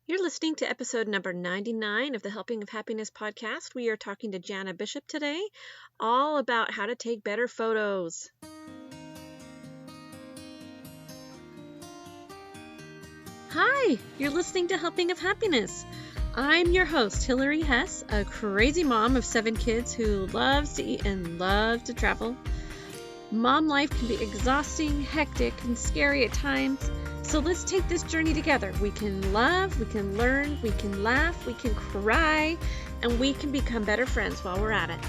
You're listening to episode number 99 of the Helping of Happiness podcast. We are talking to Jana Bishop today, all about how to take better photos. Hi, you're listening to Helping of Happiness. I'm your host, Hillary Hess, a crazy mom of 7 kids who loves to eat and loves to travel. Mom life can be exhausting, hectic, and scary at times. So let's take this journey together. We can love, we can learn, we can laugh, we can cry, and we can become better friends while we're at it.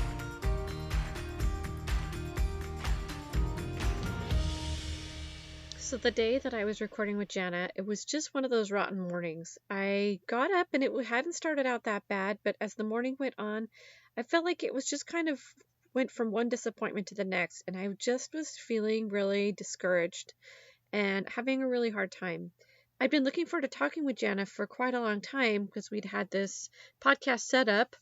So the day that I was recording with Jana, it was just one of those rotten mornings. I got up and it hadn't started out that bad, but as the morning went on, I felt like it was just kind of went from one disappointment to the next, and I just was feeling really discouraged and having a really hard time. I'd been looking forward to talking with Jana for quite a long time because we'd had this podcast set up.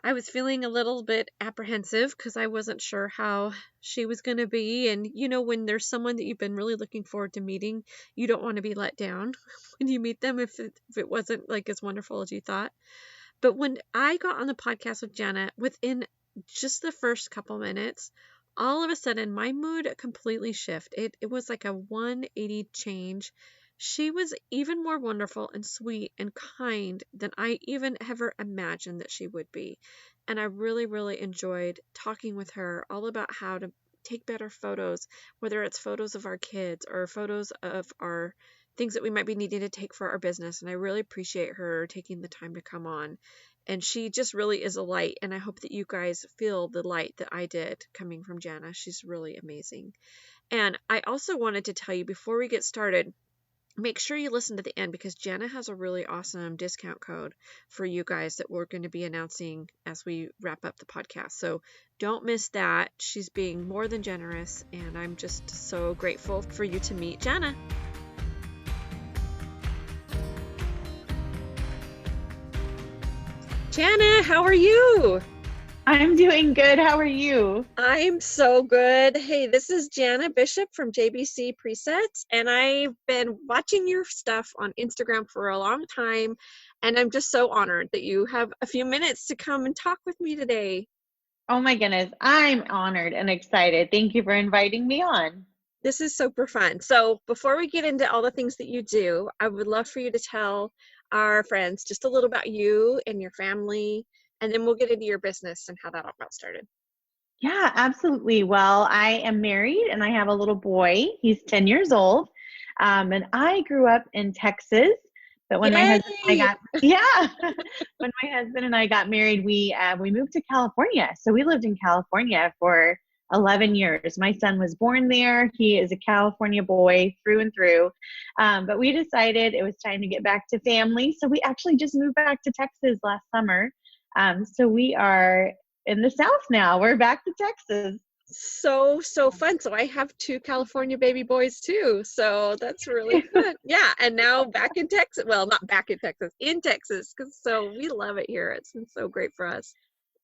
I was feeling a little bit apprehensive because I wasn't sure how she was going to be. And when there's someone that you've been really looking forward to meeting, you don't want to be let down when you meet them if it wasn't like as wonderful as you thought. But when I got on the podcast with Jana, within just the first couple minutes, all of a sudden my mood completely shifted. It was like a 180 change. She was even more wonderful and sweet and kind than I even ever imagined that she would be. And I really, really enjoyed talking with her all about how to take better photos, whether it's photos of our kids or photos of our things that we might be needing to take for our business. And I really appreciate her taking the time to come on. And she just really is a light. And I hope that you guys feel the light that I did coming from Jana. She's really amazing. And I also wanted to tell you before we get started, make sure you listen to the end because Jana has a really awesome discount code for you guys that we're going to be announcing as we wrap up the podcast. So don't miss that. She's being more than generous, and I'm just so grateful for you to meet Jana. Jana, how are you? I'm doing good. How are you? I'm so good. Hey, this is Jana Bishop from JBC Presets, and I've been watching your stuff on Instagram for a long time, and I'm just so honored that you have a few minutes to come and talk with me today. Oh my goodness. I'm honored and excited. Thank you for inviting me on. This is super fun. So before we get into all the things that you do, I would love for you to tell our friends just a little about you and your family, and then we'll get into your business and how that all got started. Yeah, absolutely. Well, I am married and I have a little boy. He's 10 years old. And I grew up in Texas. But when my husband and I got, yeah, when my husband and I got married, we moved to California. So we lived in California for 11 years. My son was born there. He is a California boy through and through. But we decided it was time to get back to family. So we actually just moved back to Texas last summer. So we are in the South now. We're back to Texas. So fun. So I have 2 California baby boys too. So that's really fun. Yeah. And now back in Texas. Well, not back in Texas. So we love it here. It's been so great for us.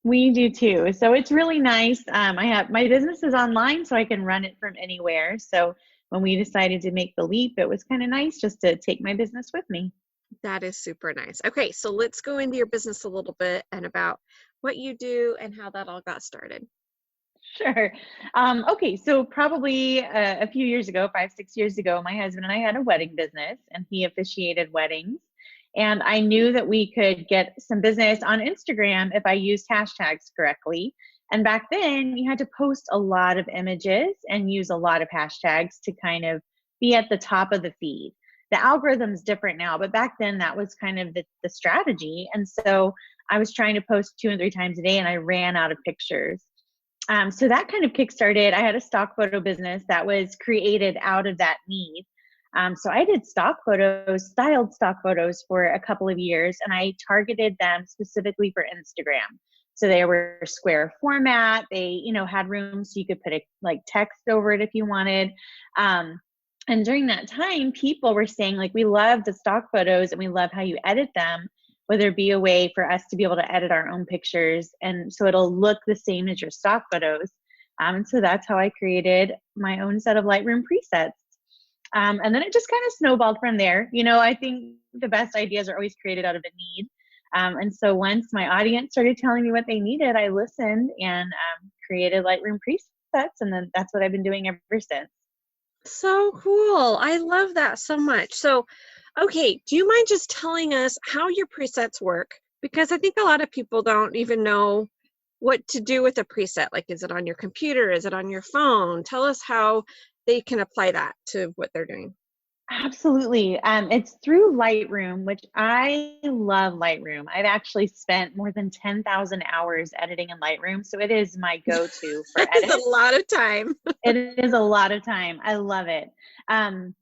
We do too. So it's really nice. I have my business is online, so I can run it from anywhere. So when we decided to make the leap, it was kind of nice just to take my business with me. That is super nice. Okay. So let's go into your business a little bit and about what you do and how that all got started. Sure. Okay, so probably a few years ago, 5, 6 years ago, my husband and I had a wedding business, and he officiated weddings. And I knew that we could get some business on Instagram if I used hashtags correctly. And back then, you had to post a lot of images and use a lot of hashtags to kind of be at the top of the feed. The algorithm's different now, but back then that was kind of the strategy. And so I was trying to post 2 and 3 times a day, and I ran out of pictures. So that kind of kickstarted. I had a stock photo business that was created out of that need. So I did stock photos, styled stock photos for a couple of years, and I targeted them specifically for Instagram. So they were square format. They, had room so you could put text over it if you wanted. And during that time, people were saying we love the stock photos and we love how you edit them. Would there be a way for us to be able to edit our own pictures and so it'll look the same as your stock photos? And so that's how I created my own set of Lightroom presets. And then it just kind of snowballed from there. You know, I think the best ideas are always created out of a need. And so once my audience started telling me what they needed, I listened and created Lightroom presets. And then that's what I've been doing ever since. So cool. I love that so much. So, okay, do you mind just telling us how your presets work? Because I think a lot of people don't even know what to do with a preset. Like, is it on your computer? Is it on your phone? Tell us how they can apply that to what they're doing. Absolutely. It's through Lightroom, which I love Lightroom. I've actually spent more than 10,000 hours editing in Lightroom. So it is my go to for That is a edits. lot of time. It is a lot of time. I love it. Um,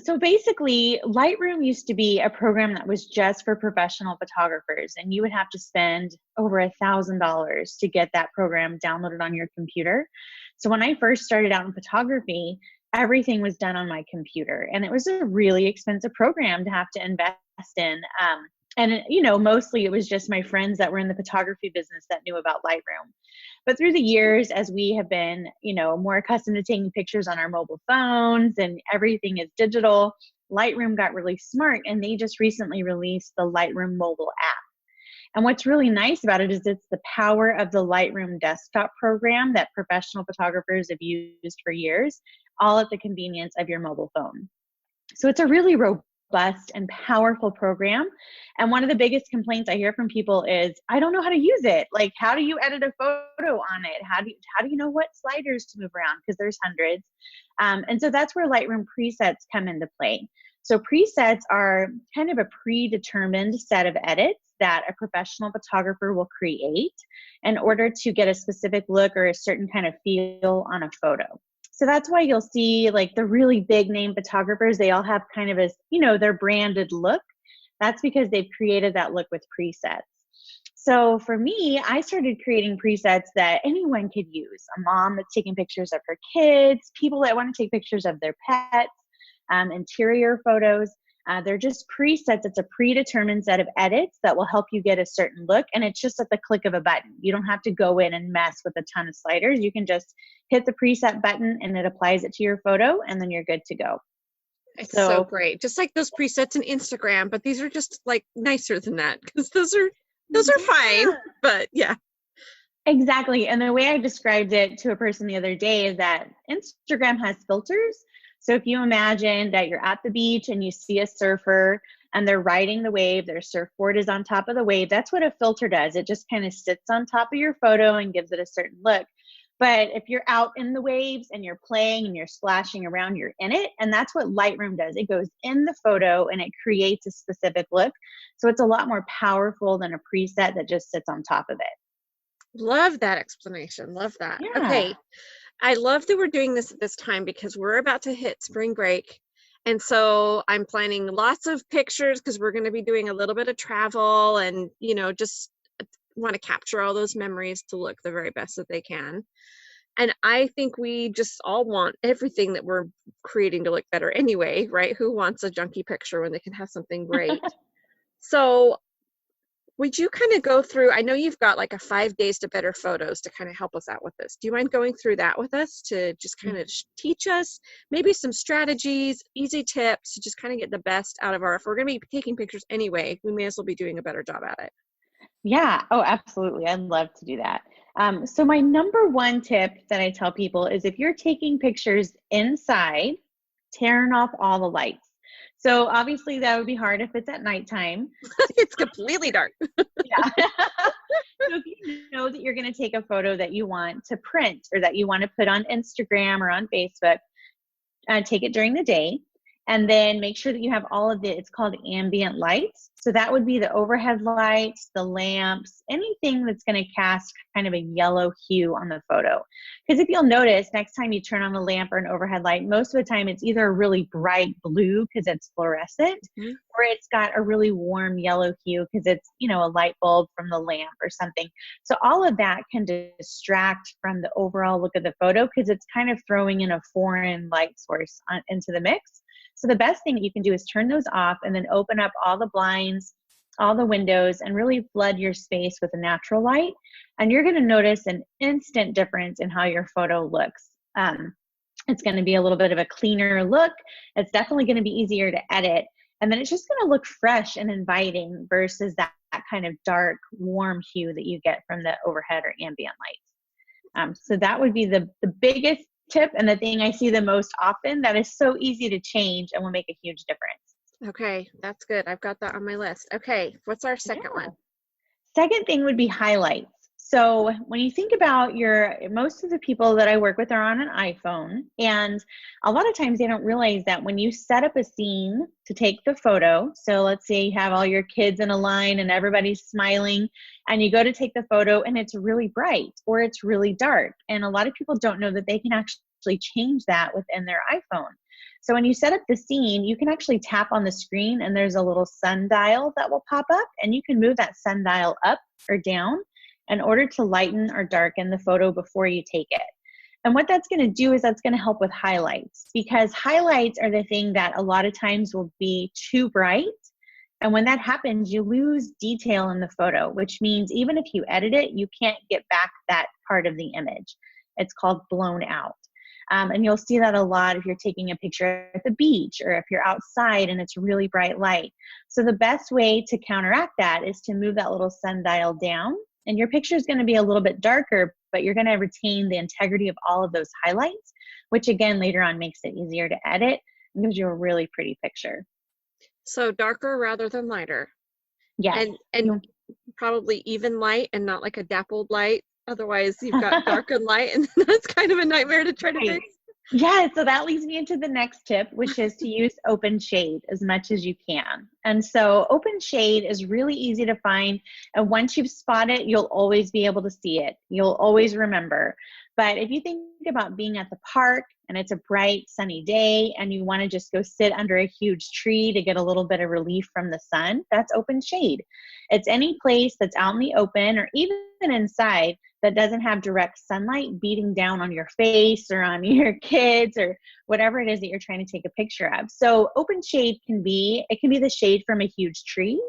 so basically, Lightroom used to be a program that was just for professional photographers, and you would have to spend over $1,000 to get that program downloaded on your computer. So when I first started out in photography, everything was done on my computer, and it was a really expensive program to have to invest in. And you know, mostly it was just my friends that were in the photography business that knew about Lightroom. But through the years, as we have been, you know, more accustomed to taking pictures on our mobile phones and everything is digital, Lightroom got really smart and they just recently released the Lightroom mobile app. And what's really nice about it is it's the power of the Lightroom desktop program that professional photographers have used for years, all at the convenience of your mobile phone. So it's a really robust and powerful program. And one of the biggest complaints I hear from people is, I don't know how to use it. Like, how do you edit a photo on it? How do you know what sliders to move around? Because there's hundreds. And so that's where Lightroom presets come into play. So presets are kind of a predetermined set of edits that a professional photographer will create in order to get a specific look or a certain kind of feel on a photo. So that's why you'll see like the really big name photographers, they all have kind of a, you know, their branded look. That's because they've created that look with presets. So for me, I started creating presets that anyone could use. A mom that's taking pictures of her kids, people that want to take pictures of their pets, interior photos. They're just presets. It's a predetermined set of edits that will help you get a certain look. And it's just at the click of a button. You don't have to go in and mess with a ton of sliders. You can just hit the preset button and it applies it to your photo and then you're good to go. It's so So great. Just like those presets in Instagram, but these are just like nicer than that because those are fine. yeah, But yeah. exactly. And the way I described it to a person the other day is that Instagram has filters. So if you imagine that you're at the beach and you see a surfer and they're riding the wave, their surfboard is on top of the wave, that's what a filter does. It just kind of sits on top of your photo and gives it a certain look. But if you're out in the waves and you're playing and you're splashing around, you're in it. And that's what Lightroom does. It goes in the photo and it creates a specific look. So it's a lot more powerful than a preset that just sits on top of it. Love that explanation. Love that. Yeah. Okay. I love that we're doing this at this time because we're about to hit spring break. And so I'm planning lots of pictures because we're going to be doing a little bit of travel and, just want to capture all those memories to look the very best that they can. And I think we just all want everything that we're creating to look better anyway, right? Who wants a junky picture when they can have something great? So would you kind of go through, I know you've got like a 5 days to better photos to kind of help us out with this. Do you mind going through that with us to just kind of teach us maybe some strategies, easy tips to just kind of get the best out of if we're going to be taking pictures anyway, we may as well be doing a better job at it. Yeah. Oh, absolutely. I'd love to do that. So my number one tip that I tell people is if you're taking pictures inside, turn off all the lights. So obviously that would be hard if it's at nighttime. It's completely dark. Yeah. So if you know that you're going to take a photo that you want to print or that you want to put on Instagram or on Facebook, take it during the day, and then make sure that you have all of it's called ambient lights. So that would be the overhead lights, the lamps, anything that's going to cast kind of a yellow hue on the photo. Because if you'll notice, next time you turn on a lamp or an overhead light, most of the time it's either a really bright blue because it's fluorescent, or it's got a really warm yellow hue because it's, a light bulb from the lamp or something. So all of that can distract from the overall look of the photo because it's kind of throwing in a foreign light source into the mix. So the best thing that you can do is turn those off and then open up all the blinds, all the windows, and really flood your space with a natural light. And you're going to notice an instant difference in how your photo looks. It's going to be a little bit of a cleaner look. It's definitely going to be easier to edit. And then it's just going to look fresh and inviting versus that kind of dark, warm hue that you get from the overhead or ambient lights. So that would be the biggest tip and the thing I see the most often that is so easy to change and will make a huge difference. Okay, that's good. I've got that on my list. Okay, what's our second Yeah. one? Second thing would be highlights. So when you think about most of the people that I work with are on an iPhone, and a lot of times they don't realize that when you set up a scene to take the photo, so let's say you have all your kids in a line and everybody's smiling, and you go to take the photo and it's really bright or it's really dark. And a lot of people don't know that they can actually change that within their iPhone. So when you set up the scene, you can actually tap on the screen and there's a little sundial that will pop up, and you can move that sundial up or down in order to lighten or darken the photo before you take it. And what that's going to do is that's going to help with highlights, because highlights are the thing that a lot of times will be too bright. And when that happens, you lose detail in the photo, which means even if you edit it, you can't get back that part of the image. It's called blown out. And you'll see that a lot if you're taking a picture at the beach or if you're outside and it's really bright light. So the best way to counteract that is to move that little sundial down, and your picture is going to be a little bit darker, but you're going to retain the integrity of all of those highlights, which again, later on makes it easier to edit and gives you a really pretty picture. So darker rather than lighter. Yes. And probably even light and not like a dappled light. Otherwise, you've got dark and light, and that's kind of a nightmare to try to Right. fix. Yeah, so that leads me into the next tip, which is to use open shade as much as you can. And so open shade is really easy to find. And once you've spotted it, you'll always be able to see it. You'll always remember. But if you think about being at the park and it's a bright, sunny day and you want to just go sit under a huge tree to get a little bit of relief from the sun, that's open shade. It's any place that's out in the open or even inside that doesn't have direct sunlight beating down on your face or on your kids or whatever it is that you're trying to take a picture of. So open shade can be the shade from a huge tree.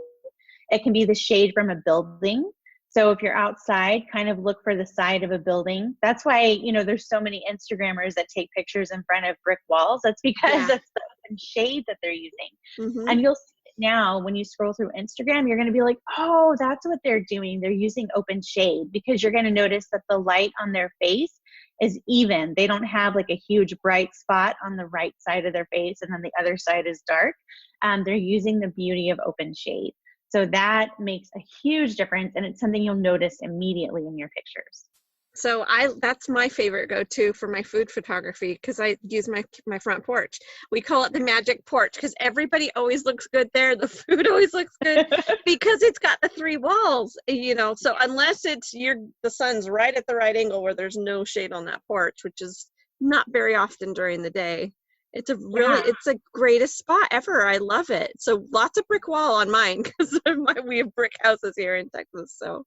It can be the shade from a building. So if you're outside, kind of look for the side of a building. That's why, there's so many Instagrammers that take pictures in front of brick walls. That's because that's the open shade that they're using. Mm-hmm. And you'll see it now when you scroll through Instagram, you're going to be like, oh, that's what they're doing. They're using open shade, because you're going to notice that the light on their face is even. They don't have like a huge bright spot on the right side of their face and then the other side is dark. They're using the beauty of open shade. So that makes a huge difference, and it's something you'll notice immediately in your pictures. So that's my favorite go-to for my food photography, because I use my front porch. We call it the magic porch because everybody always looks good there. The food always looks good because it's got the three walls, So unless the sun's right at the right angle where there's no shade on that porch, which is not very often during the day. It's it's the greatest spot ever. I love it. So lots of brick wall on mine because we have brick houses here in Texas. So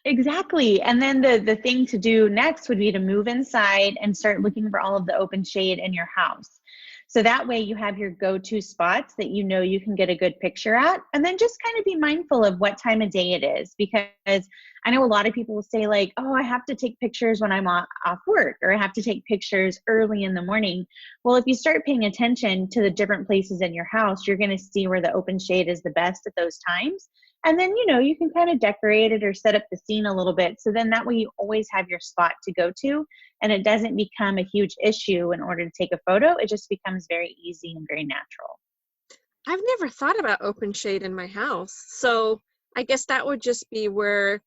Exactly. And then the thing to do next would be to move inside and start looking for all of the open shade in your house. So that way you have your go-to spots that you can get a good picture at. And then just kind of be mindful of what time of day it is, because I know a lot of people will say like, oh, I have to take pictures when I'm off work, or I have to take pictures early in the morning. Well, if you start paying attention to the different places in your house, you're going to see where the open shade is the best at those times. And then, you can kind of decorate it or set up the scene a little bit. So then that way you always have your spot to go to, and it doesn't become a huge issue in order to take a photo. It just becomes very easy and very natural. I've never thought about open shade in my house. So I guess that would just be where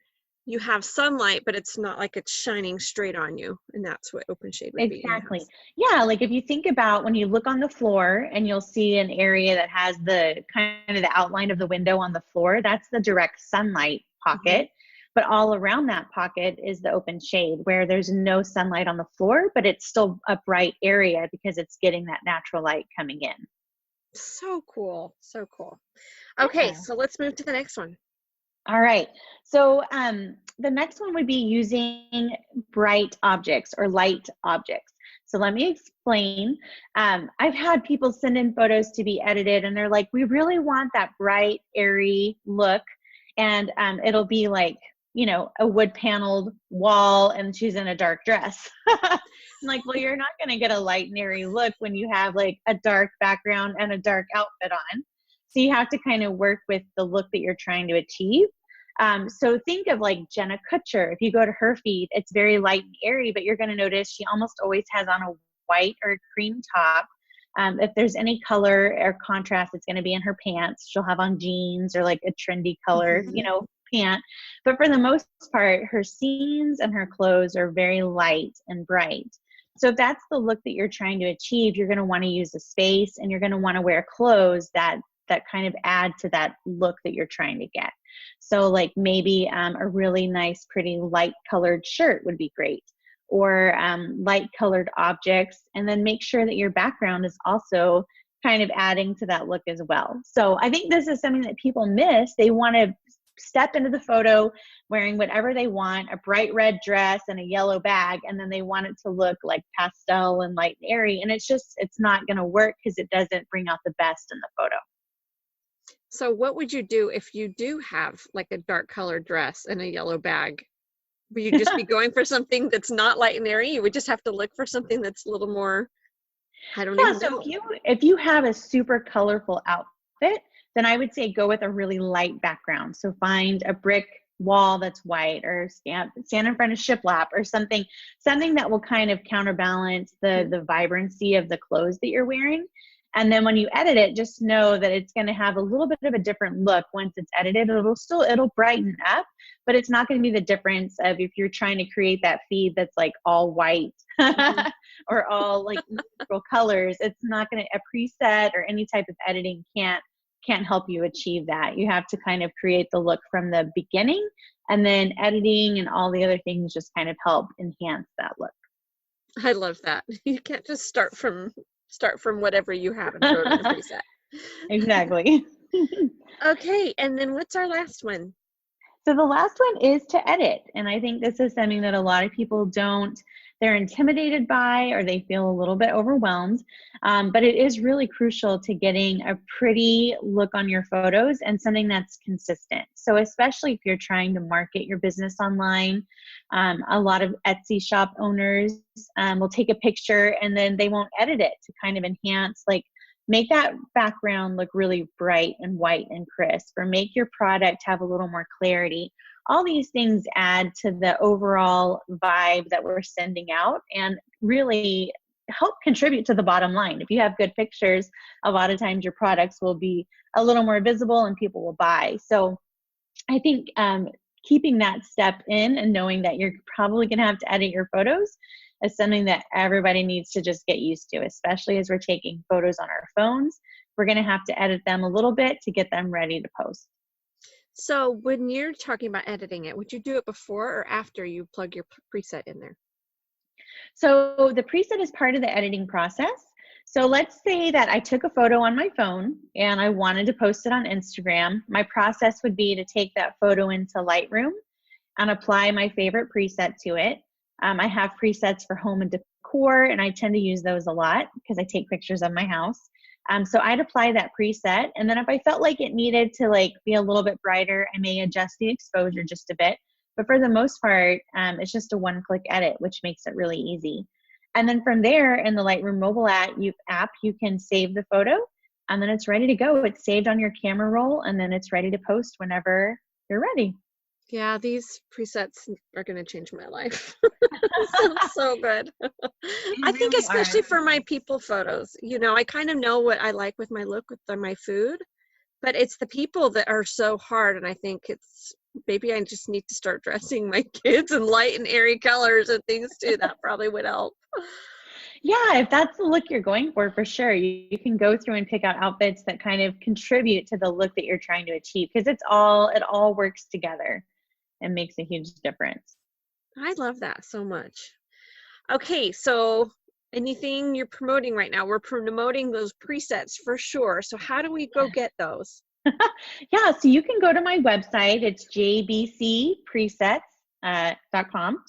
you have sunlight, but it's not like it's shining straight on you. And that's what open shade would be in my Exactly. house. Yeah, like if you think about when you look on the floor and you'll see an area that has the kind of the outline of the window on the floor, that's the direct sunlight pocket. Mm-hmm. But all around that pocket is the open shade where there's no sunlight on the floor, but it's still a bright area because it's getting that natural light coming in. So cool. So cool. Okay, Yeah. so let's move to the next one. All right. So the next one would be using bright objects or light objects. So let me explain. I've had people send in photos to be edited and they're like, we really want that bright, airy look. And it'll be like a wood paneled wall and she's in a dark dress. I'm like, well, you're not going to get a light and airy look when you have like a dark background and a dark outfit on. So you have to kind of work with the look that you're trying to achieve. So think of like Jenna Kutcher. If you go to her feed, it's very light and airy, but you're going to notice she almost always has on a white or a cream top. If there's any color or contrast, it's going to be in her pants. She'll have on jeans or like a trendy color, pant. But for the most part, her scenes and her clothes are very light and bright. So if that's the look that you're trying to achieve, you're going to want to use a space, and you're going to want to wear clothes that kind of add to that look that you're trying to get. So like maybe a really nice, pretty light colored shirt would be great, or light colored objects, and then make sure that your background is also kind of adding to that look as well. So I think this is something that people miss. They want to step into the photo wearing whatever they want, a bright red dress and a yellow bag, and then they want it to look like pastel and light and airy. And it's not going to work because it doesn't bring out the best in the photo. So what would you do if you do have like a dark colored dress and a yellow bag? Would you just be going for something that's not light and airy? You would just have to look for something that's a little more, I don't even know. If you have a super colorful outfit, then I would say go with a really light background. So find a brick wall that's white, or stand in front of shiplap or something that will kind of counterbalance the vibrancy of the clothes that you're wearing. And then when you edit it, just know that it's going to have a little bit of a different look once it's edited. It'll brighten up, but it's not going to be the difference of if you're trying to create that feed that's like all white or all like neutral colors. It's not going to, a preset or any type of editing can't help you achieve that. You have to kind of create the look from the beginning, and then editing and all the other things just kind of help enhance that look. I love that. You can't just start from whatever you have and throw it in the preset. Exactly. Okay, and then what's our last one? So the last one is to edit. And I think this is something that a lot of people they're intimidated by, or they feel a little bit overwhelmed. But it is really crucial to getting a pretty look on your photos and something that's consistent. So especially if you're trying to market your business online, a lot of Etsy shop owners will take a picture and then they won't edit it to kind of enhance, like make that background look really bright and white and crisp, or make your product have a little more clarity. All these things add to the overall vibe that we're sending out and really help contribute to the bottom line. If you have good pictures, a lot of times your products will be a little more visible and people will buy. So I think keeping that step in and knowing that you're probably going to have to edit your photos is something that everybody needs to just get used to, especially as we're taking photos on our phones. We're going to have to edit them a little bit to get them ready to post. So when you're talking about editing it, would you do it before or after you plug your preset in there? So the preset is part of the editing process. So let's say that I took a photo on my phone and I wanted to post it on Instagram. My process would be to take that photo into Lightroom and apply my favorite preset to it. I have presets for home and decor, and I tend to use those a lot because I take pictures of my house. So I'd apply that preset, and then if I felt like it needed to like be a little bit brighter, I may adjust the exposure just a bit. But for the most part, it's just a one-click edit, which makes it really easy. And then from there, in the Lightroom mobile app, you can save the photo, and then it's ready to go. It's saved on your camera roll, and then it's ready to post whenever you're ready. Yeah, these presets are going to change my life. Sounds so good. I think especially for my people photos, I kind of know what I like with my look with my food, but it's the people that are so hard. And I think maybe I just need to start dressing my kids in light and airy colors and things too. That probably would help. Yeah, if that's the look you're going for sure. You can go through and pick out outfits that kind of contribute to the look that you're trying to achieve, because it all works together and makes a huge difference. I love that so much. Okay, so anything you're promoting right now? We're promoting those presets for sure. So how do we go get those? Yeah, so you can go to my website. It's jbcpresets.com.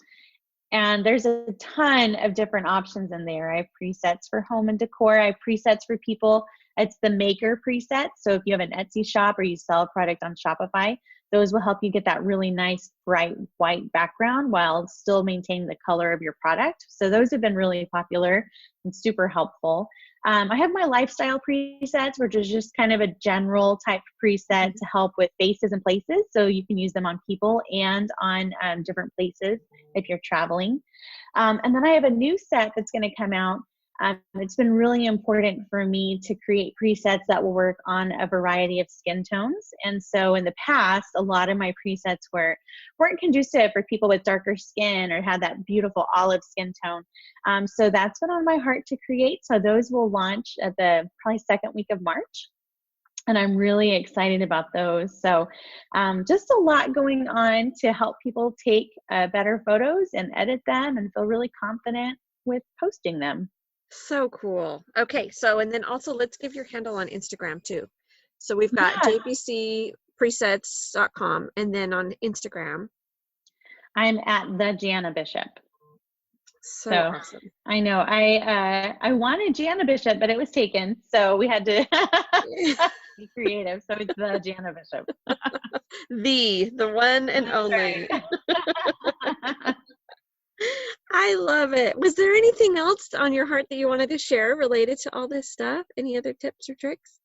And there's a ton of different options in there. I have presets for home and decor. I have presets for people It's the maker preset. So if you have an Etsy shop or you sell a product on Shopify, those will help you get that really nice bright white background while still maintaining the color of your product. So those have been really popular and super helpful. I have my lifestyle presets, which is just kind of a general type preset to help with faces and places. So you can use them on people and on different places if you're traveling. And then I have a new set that's going to come out. It's been really important for me to create presets that will work on a variety of skin tones. And so in the past, a lot of my presets weren't conducive for people with darker skin or had that beautiful olive skin tone. So that's been on my heart to create. So those will launch at the probably second week of March. And I'm really excited about those. So just a lot going on to help people take better photos and edit them and feel really confident with posting them. So cool. Okay, so and then also let's give your handle on Instagram too. So we've got Yeah, jbcpresets.com and then on Instagram. I'm at the Jana Bishop. So So awesome. I know I wanted Jana Bishop, but it was taken. So we had to be creative. So it's the Jana Bishop. The one and That's only. right. I love it. Was there anything else on your heart that you wanted to share related to all this stuff? Any other tips or tricks?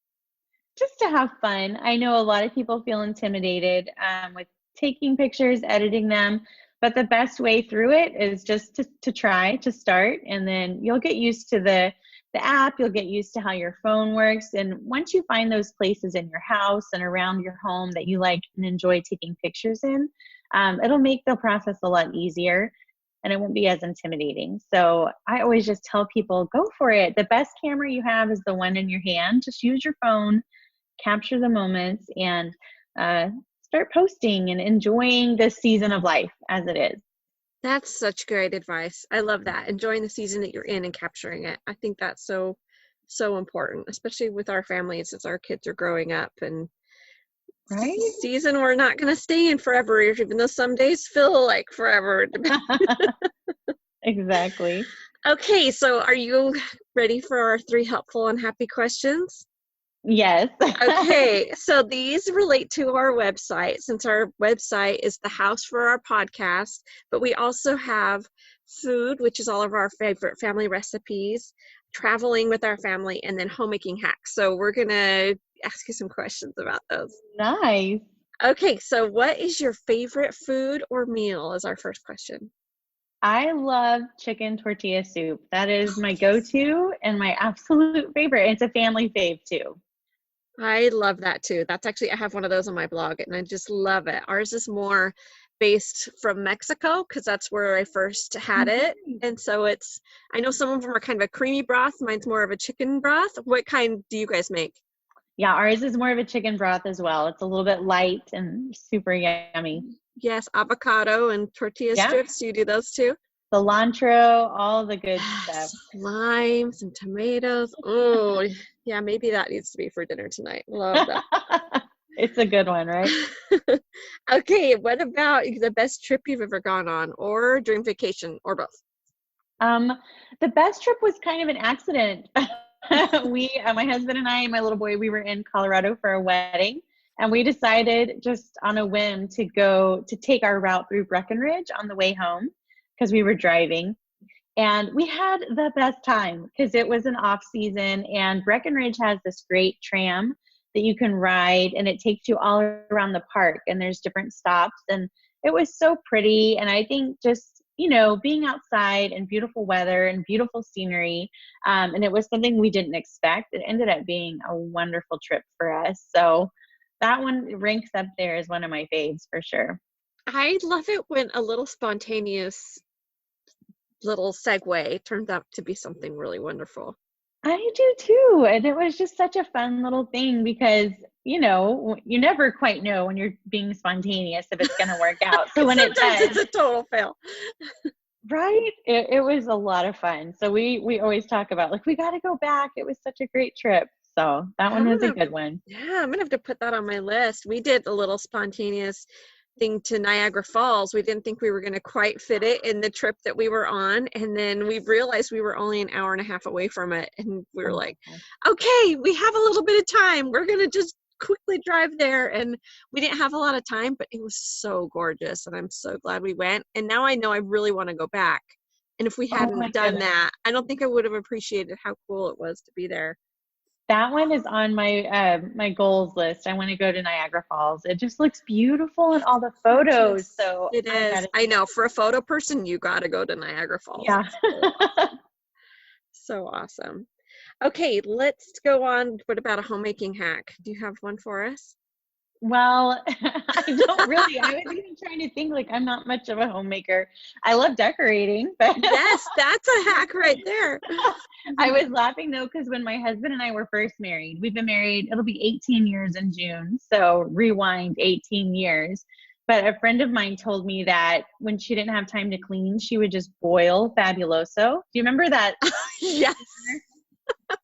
Just to have fun. I know a lot of people feel intimidated with taking pictures, editing them, but the best way through it is just to try to start, and then you'll get used to the app. You'll get used to how your phone works, and once you find those places in your house and around your home that you like and enjoy taking pictures in, it'll make the process a lot easier. And it won't be as intimidating. So I always just tell people, go for it. The best camera you have is the one in your hand. Just use your phone, capture the moments, and start posting and enjoying this season of life as it is. That's such great advice. I love that. Enjoying the season that you're in and capturing it. I think that's so, so important, especially with our families as our kids are growing up, and Right? season we're not going to stay in forever, even though some days feel like forever. Exactly. Okay, so are you ready for our 3 helpful and happy questions? Yes. Okay, so these relate to our website, since our website is the house for our podcast, but we also have food, which is all of our favorite family recipes, traveling with our family, and then homemaking hacks. So we're going to ask you some questions about those. Nice. Okay, so what is your favorite food or meal is our first question. I love chicken tortilla soup. That is my go-to and my absolute favorite. It's a family fave too. I love that too. That's actually, I have one of those on my blog and I just love it. Ours is more based from Mexico because that's where I first had it. Nice. And so it's, I know some of them are kind of a creamy broth. Mine's more of a chicken broth. What kind do you guys make? Yeah, ours is more of a chicken broth as well. It's a little bit light and super yummy. Yes, avocado and tortilla Yeah, strips. Do you do those too? cilantro, all the good stuff. Yes, limes and tomatoes. Oh, yeah, maybe that needs to be for dinner tonight. Love that. It's a good one, right? Okay, what about the best trip you've ever gone on or dream vacation or both? Um, the best trip was kind of an accident. My husband and I and my little boy, we were in Colorado for a wedding, and we decided just on a whim to take our route through Breckenridge on the way home because we were driving. And we had the best time because it was an off season, and Breckenridge has this great tram that you can ride, and it takes you all around the park, and there's different stops, and it was so pretty. And I think just, being outside and beautiful weather and beautiful scenery, and it was something we didn't expect. It ended up being a wonderful trip for us. So that one ranks up there as one of my faves for sure. I love it when a little spontaneous little segue turns out to be something really wonderful. I do too. And it was just such a fun little thing because, you never quite know when you're being spontaneous if it's going to work out. So when it Sometimes it's does, a total fail. right? It was a lot of fun. So we always talk about like, we got to go back. It was such a great trip. So that one I'm was a gonna, good one. yeah, I'm gonna have to put that on my list. We did a little spontaneous thing to Niagara Falls. We didn't think we were going to quite fit it in the trip that we were on. And then we realized we were only an hour and a half away from it. And we were Oh, like, okay, we have a little bit of time. We're going to just quickly drive there. And we didn't have a lot of time, but it was so gorgeous. And I'm so glad we went. And now I know I really want to go back. And if we oh my hadn't done goodness. that, I don't think I would have appreciated how cool it was to be there. That one is on my goals list. I want to go to Niagara Falls. It just looks beautiful in all the photos. Gorgeous. So It I is. gotta I do know. For a photo person, you got to go to Niagara Falls. Yeah. So awesome. Okay, let's go on. What about a homemaking hack? Do you have one for us? Well, I don't really. I was even trying to think like I'm not much of a homemaker. I love decorating, but Yes, that's a hack right there. I was laughing though because when my husband and I were first married, we've been married, it'll be 18 years in June. So rewind 18 years. But a friend of mine told me that when she didn't have time to clean, she would just boil Fabuloso. Do you remember that? Yes.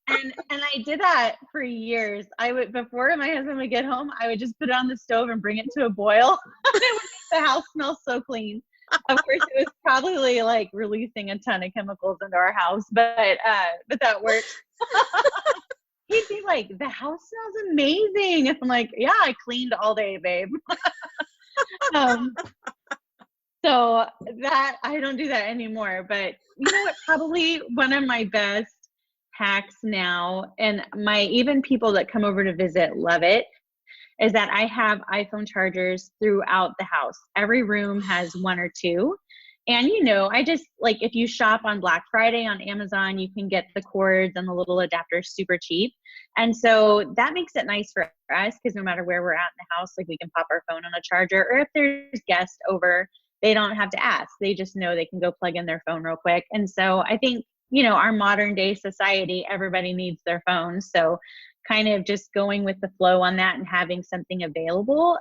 And I did that for years. I would, before my husband would get home, I would just put it on the stove and bring it to a boil. It would make the house smell so clean. Of course, it was probably like releasing a ton of chemicals into our house, but that worked. He'd be like, "The house smells amazing." And I'm like, "Yeah, I cleaned all day, babe." So that I don't do that anymore. But you know what? Probably one of my best hacks now, and my even people that come over to visit love it, is that I have iPhone chargers throughout the house. Every room has one or two. And I just like if you shop on Black Friday on Amazon, you can get the cords and the little adapters super cheap. And so that makes it nice for us because no matter where we're at in the house, like we can pop our phone on a charger, or if there's guests over, they don't have to ask. They just know they can go plug in their phone real quick. And so I think, our modern day society, everybody needs their phones. So kind of just going with the flow on that and having something available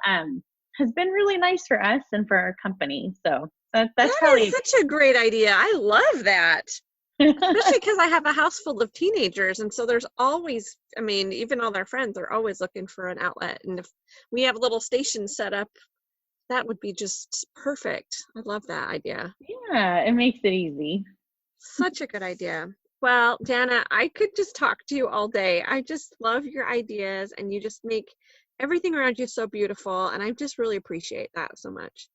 has been really nice for us and for our company. So that's That probably is such a great idea. I love that. Especially because I have a house full of teenagers. And so there's always, even all their friends are always looking for an outlet. And if we have a little station set up, that would be just perfect. I love that idea. yeah, it makes it easy. Such a good idea. Well, Jana, I could just talk to you all day. I just love your ideas, and you just make everything around you so beautiful. And I just really appreciate that so much.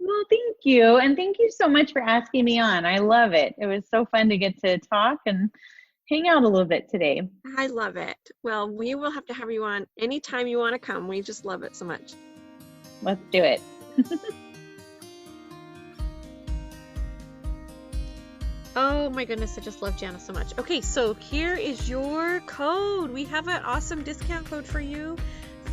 Well, thank you. And thank you so much for asking me on. I love it. It was so fun to get to talk and hang out a little bit today. I love it. Well, we will have to have you on anytime you want to come. We just love it so much. Let's do it. Oh my goodness, I just love Jana so much. Okay, so here is your code. We have an awesome discount code for you.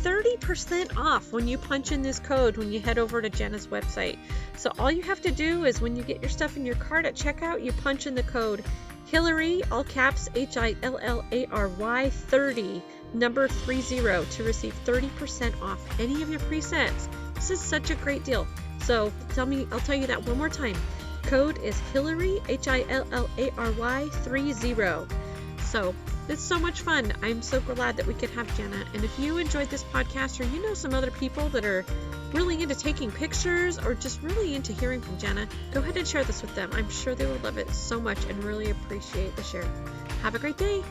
30% off when you punch in this code when you head over to Jana's website. So all you have to do is when you get your stuff in your cart at checkout, you punch in the code Hillary, all caps HILLARY 30, number 30 to receive 30% off any of your presets. This is such a great deal. So I'll tell you that one more time. Code is Hillary, HILLARY 30. So it's so much fun. I'm so glad that we could have Jana. And if you enjoyed this podcast, or you know some other people that are really into taking pictures or just really into hearing from Jana, go ahead and share this with them. I'm sure they will love it so much and really appreciate the share. Have a great day.